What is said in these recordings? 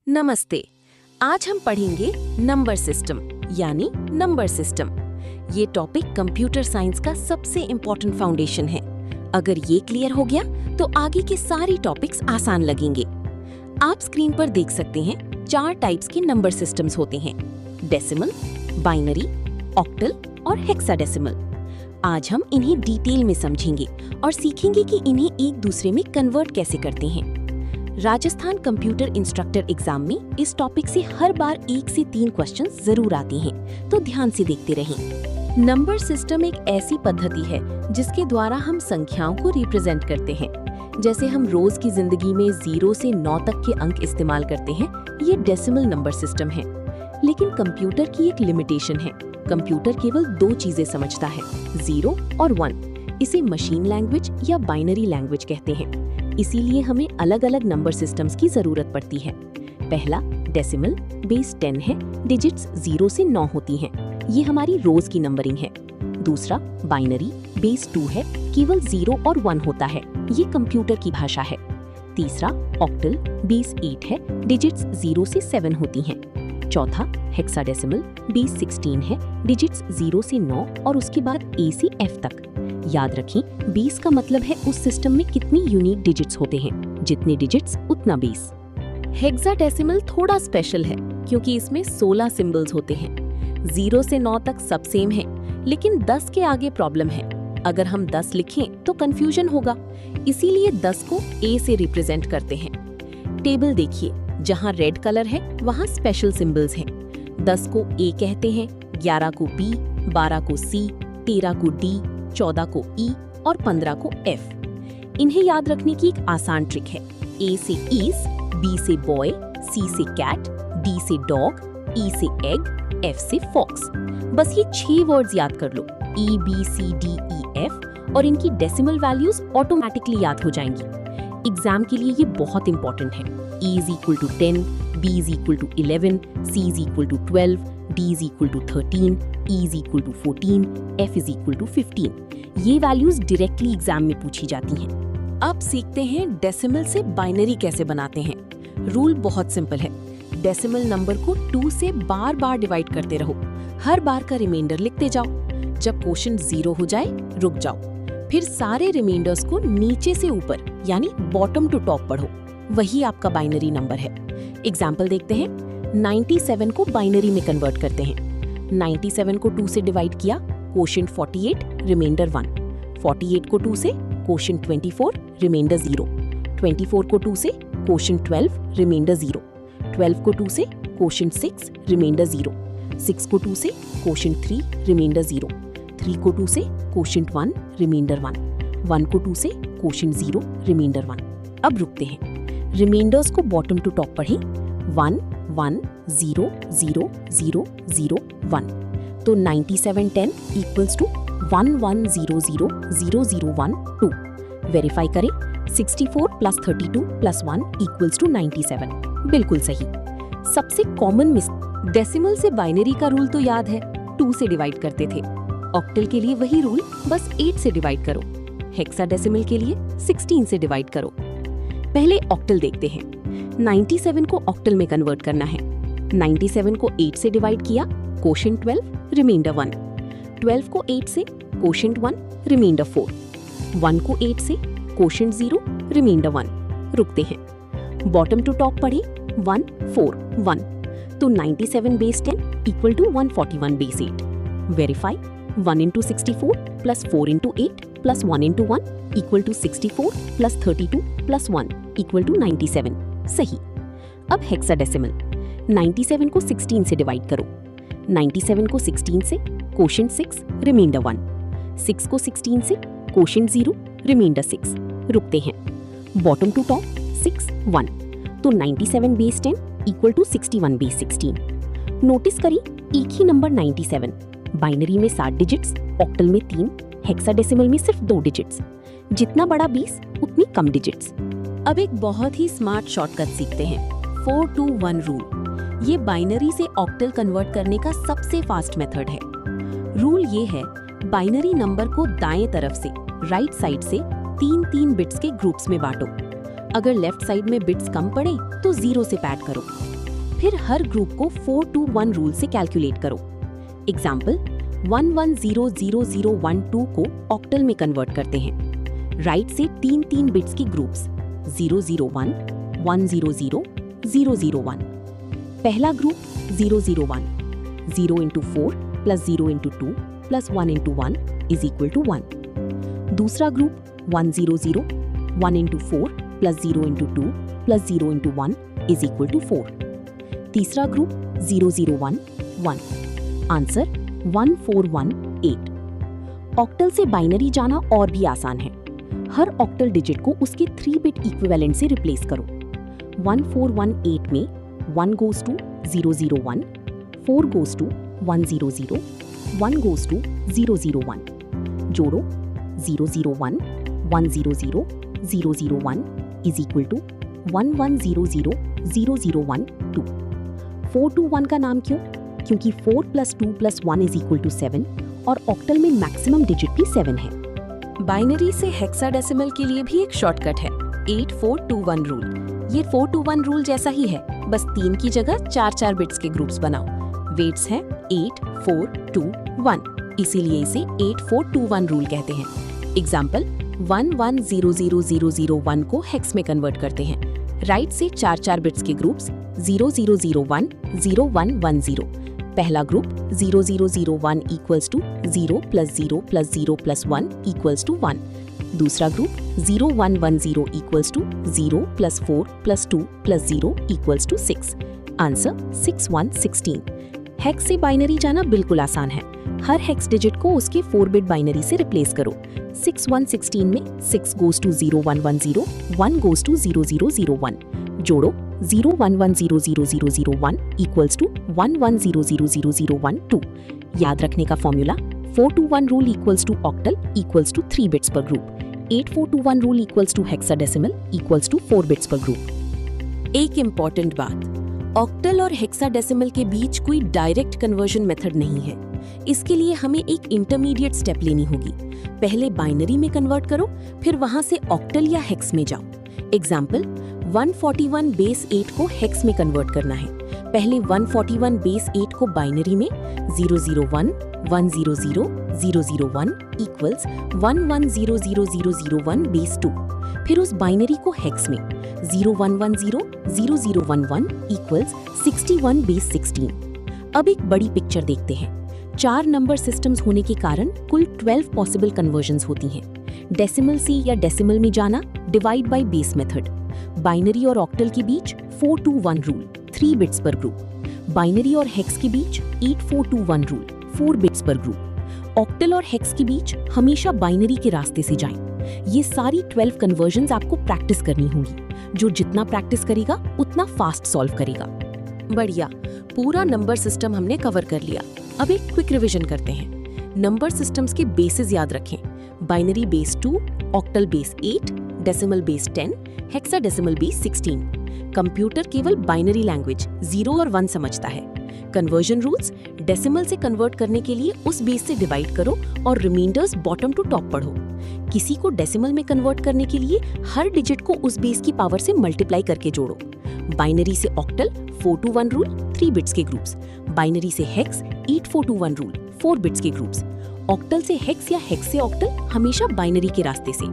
नमस्ते। आज हम पढ़ेंगे नंबर सिस्टम यानी नंबर सिस्टम। ये टॉपिक कंप्यूटर साइंस का सबसे इम्पोर्टेंट फाउंडेशन है। अगर ये क्लियर हो गया तो आगे के सारे टॉपिक्स आसान लगेंगे। आप स्क्रीन पर देख सकते हैं 4 टाइप्स के नंबर सिस्टम्स होते हैं: डेसिमल, बाइनरी, ऑक्टल और हेक्साडेसिमल। आज हम इन्हें डिटेल में समझेंगे और सीखेंगे कि इन्हें एक दूसरे में कन्वर्ट कैसे करते हैं। राजस्थान कंप्यूटर इंस्ट्रक्टर एग्जाम में इस टॉपिक से हर बार 1 से 3 क्वेश्चन जरूर आते हैं, तो ध्यान से देखते रहें। नंबर सिस्टम एक ऐसी पद्धति है जिसके द्वारा हम संख्याओं को रिप्रेजेंट करते हैं। जैसे हम रोज की जिंदगी में 0 से 9 तक के अंक इस्तेमाल करते हैं, ये डेसिमल नंबर सिस्टम है। लेकिन कंप्यूटर की एक लिमिटेशन है। कंप्यूटर केवल 2 चीजें समझता है, 0 और 1। इसे मशीन लैंग्वेज या बाइनरी लैंग्वेज कहते हैं। इसीलिए हमें अलग अलग नंबर सिस्टम्स की जरूरत पड़ती है। पहला डेसिमल, बेस 10 है, डिजिट्स 0 से 9 होती हैं। ये हमारी रोज की नंबरिंग है। दूसरा बाइनरी, बेस 2 है, केवल 0 और 1 होता है। ये कंप्यूटर की भाषा है। तीसरा ऑक्टल, बेस 8 है, डिजिट्स 0 से 7 होती हैं। चौथा हेक्साडेसिमल, बेस 16 है, डिजिट्स 0 से 9 और उसके बाद A से F तक। याद रखें, बेस का मतलब है उस सिस्टम में कितनी यूनिक डिजिट्स होते हैं। जितने डिजिट्स उतना बेस। हेक्साडेसिमल थोड़ा स्पेशल है क्योंकि इसमें 16 सिंबल्स होते हैं। 0 से 9 तक सब सेम है, लेकिन 10 के आगे प्रॉब्लम है। अगर हम 10 लिखें तो कंफ्यूजन होगा, इसीलिए 10 को A से रिप्रेजेंट करते हैं। टेबल देखिए, जहां रेड कलर है वहां स्पेशल सिंबल्स हैं। 10 को A कहते हैं, 11 को B, 12 को C, 13 को D, 14 को E और 15 को F। इन्हें याद रखने की एक आसान ट्रिक है। A से ईस, B से बॉय, C से कैट, D से डॉग, E से एग, F से फॉक्स। बस ये 6 वर्ड्स याद कर लो, E, B, C, D, E, F, और इनकी डेसिमल वैल्यूज ऑटोमेटिकली याद हो जाएंगी। एग्जाम के लिए ये बहुत इंपॉर्टेंट है। E is equal to 10, B is equal to 11, C is equal to 12, D is equal to 13, E is equal to 14, F is equal to 15। ये वैल्यूज डायरेक्टली एग्जाम में पूछी जाती हैं। अब सीखते हैं डेसिमल से बाइनरी कैसे बनाते हैं। रूल बहुत सिंपल है। डेसिमल नंबर को 2 से बार बार डिवाइड करते रहो। हर बार का रिमाइंडर लिखते जाओ। जब क्वोशिएंट 0 हो जाए रुक जाओ। फिर सारे रिमाइंडर्स को नीचे से ऊपर यानी बॉटम टू टॉप पढ़ो। वही आपका बाइनरी नंबर है। एग्जाम्पल देखते हैं। 97 को बाइनरी में कन्वर्ट करते हैं। 97 को 2 से डिवाइड किया, क्वोशिएंट 48, रिमाइंडर 1। 48 को 2 से, क्वोशिएंट 24, रिमाइंडर 0। 24 को 2 से, क्वोशिएंट 12, रिमाइंडर 0। 12 को 2 से, क्वोशिएंट 6, रिमाइंडर 0। 6 को 2 से, क्वोशिएंट 3, रिमाइंडर 0। 3 को 2 से, क्वोशिएंट 1, रिमाइंडर 1। 1 को 2 से, क्वोशिएंट 0, रिमाइंडर 1। अब रुकते हैं। रिमाइंडर्स को बॉटम टू टॉप पढ़ें। 1 1 0 0 0 0 1। तो 9710 इक्वल्स टू 1 1 0 0 0 0 1 2। वेरीफाई करें। 64 प्लस 32 प्लस 1 इक्वल्स टू 97। बिल्कुल सही। सबसे कॉमन मिस्टेक, डेसिमल से बाइनरी का रूल तो याद है, 2 से डिवाइड करते थे। ऑक्टल के लिए वही रूल, बस 8 से डिवाइड करो। हेक्साडेसिमल के लिए 16 से डिवाइड करो। पहले ऑक्टल देखते हैं। 97 को ऑक्टल में कन्वर्ट करना है। 97 को 8 से डिवाइड किया, क्वोशिएंट 12, रिमाइंडर 1। 12 को 8 से, क्वोशिएंट 1, रिमाइंडर 4। 1 को 8 से, क्वोशिएंट 0, रिमाइंडर 1। रुकते हैं। बॉटम टू टॉप पढ़ें। 1 4 1। तो 97 base 10 equal to 141 base 8। Verify. 1 into 64 plus 4 into 8 plus 1 into 1 equal to 64 plus 32 plus 1 equal to 97। सही। अब हेक्साडेसिमल। 97 को 16 से डिवाइड करो। 97 को 16 से, क्वोशिएंट 6, रिमाइंडर 1। 6 को 16 से, क्वोशिएंट 0, रिमाइंडर 6। रुकते हैं। Bottom to top 6 1। तो 97 base 10 equal to 61 base 16। Notice करिए, एक ही नंबर 97। बाइनरी में 7 डिजिट्स, ऑक्टल में 3, हेक्साडेसिमल में सिर्फ 2 डिजिट्स। जितना बड़ा बेस उतनी कम डिजिट्स। अब एक बहुत ही स्मार्ट शॉर्टकट सीखते हैं, 4 2 1 रूल। ये बाइनरी से ऑक्टल कन्वर्ट करने का सबसे फास्ट मेथड है। रूल ये है, बाइनरी नंबर को दाएं तरफ से, राइट साइड से 3-3 बिट्स के ग्रुप्स में बांटो। अगर लेफ्ट साइड में बिट्स कम पड़े तो 0 से पैड करो। फिर हर ग्रुप को 4-2-1 रूल से कैलकुलेट करो। एग्जाम्पल 11000012 को ऑक्टल में कन्वर्ट करते हैं। राइट से 3-3 बिट्स की ग्रुप्स 001, 100, 001। पहला group 001, 0 into 4 plus 0 into 2 plus 1 into 1 is equal to 1. दूसरा group 100, 1 into 4 plus 0 into 2 plus 0 into 1 is equal to 4. तीसरा ग्रुप 001, 1. आंसर 1418। ऑक्टल से बाइनरी जाना और भी आसान है। हर ऑक्टल डिजिट को उसके 3 बिट इक्विवेलेंट से रिप्लेस करो। 1418 में 1 goes to 001, 4 goes to 100, 1 goes to 001। जोड़ो 001, 100, 001 is equal to 1100, 001, 2। 4-2-1 का नाम क्यों? क्योंकि 4 + 2 + 1 is equal to 7 और ऑक्टल में मैक्सिमम डिजिट भी 7 है। बाइनरी से हेक्साडेसिमल के लिए भी एक शॉर्टकट है, 8-4-2-1 रूल। ये 4-2-1 रूल जैसा ही है, बस 3 की जगह 4-4 बिट्स के ग्रुप्स बनाओ। वेट्स हैं 8, 4, 2, 1, इसीलिए इसे 8-4-2-1 रूल कहते हैं। एग्जाम्पल 11000001 को हेक्स में कन्वर्ट करते हैं। राइट से 4-4 बिट्स के ग्रुप्स 0001, 0110। पहला group 0001 equals to 0 + 0 + 0 + 1 equals to 1। दूसरा group 0110 equals to 0 + 4 + 2 + 0 equals to 6। Answer 6116। Hex से बाइनरी जाना बिल्कुल आसान है। हर हेक्स डिजिट को उसके 4 बिट बाइनरी से रिप्लेस करो। 6116 में 6 goes to 0110, 1 goes to 0001। जोड़ो 01100001 equals to 11000012। याद रखने का formula 4-2-1 rule equals to octal equals to 3 bits per group. 8-4-2-1 rule equals to hexadecimal equals to 4 bits per group. एक इम्पॉर्टेंट बात, ऑक्टल और हेक्साडेसिमल के बीच कोई डायरेक्ट कन्वर्जन मेथड नहीं है। इसके लिए हमें एक इंटरमीडिएट स्टेप लेनी होगी। पहले बाइनरी में कन्वर्ट करो, फिर वहां से ऑक्टल या हेक्स में जाओ। एग्जाम्पल 141 बेस 8 को हेक्स में कन्वर्ट करना है। पहले 141 बेस 8 को बाइनरी में 001, 100, 001 equals 11000001 बेस 2। फिर उस बाइनरी को हेक्स में 0110, 0011 equals 61 बेस 16। अब एक बड़ी पिक्चर देखते हैं। 4 नंबर सिस्टम्स होने के कारण कुल 12 पॉसिबल कन्वर्जन्स होती हैं। डेसिमल से या डेसिमल में जाना, divide by base method. Binary और ऑक्टल के बीच 4-2-1 rule, 3 bits per group. Binary और हेक्स के बीच 8-4-2-1 rule, 4 bits per group. Octal और हेक्स के बीच हमेशा बाइनरी के रास्ते से जाएं। ये सारी 12 कन्वर्जन्स आपको प्रैक्टिस करनी होगी। जो जितना प्रैक्टिस करेगा उतना फास्ट सॉल्व करेगा। बढ़िया, पूरा नंबर सिस्टम हमने कवर कर लिया। अब एक क्विक रिवीजन करते हैं। नंबर सिस्टम्स के बेसिस याद रखें। Binary base 2, octal base 8, decimal base 10, hexadecimal base 16। Computer केवल बाइनरी लैंग्वेज 0 और 1 समझता है। कन्वर्जन रूल्स, डेसिमल से कन्वर्ट करने के लिए उस बेस से डिवाइड करो और रिमाइंडर्स बॉटम टू टॉप पढ़ो। किसी को डेसिमल में कन्वर्ट करने के लिए हर डिजिट को उस बेस की पावर से मल्टीप्लाई करके जोड़ो। बाइनरी से ऑक्टल 4-2-1 रूल, 3 बिट्स के ग्रुप्स। बाइनरी से हेक्स 8-4-2-1 रूल, 4 बिट्स के ग्रुप्स। ऑक्टल से हेक्स या हेक्स से ऑक्टल हमेशा बाइनरी के रास्ते से।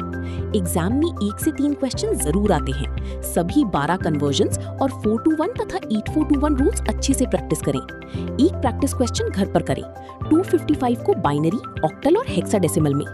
एग्जाम में 1 से 3 क्वेश्चन जरूर आते हैं। सभी 12 कन्वर्जन्स और 4-2-1 तथा 8-4-2-1 रूल्स अच्छे से प्रैक्टिस करें। एक प्रैक्टिस क्वेश्चन घर पर करें। 255 को बाइनरी, ऑक्टल और हेक्साडेसिमल में,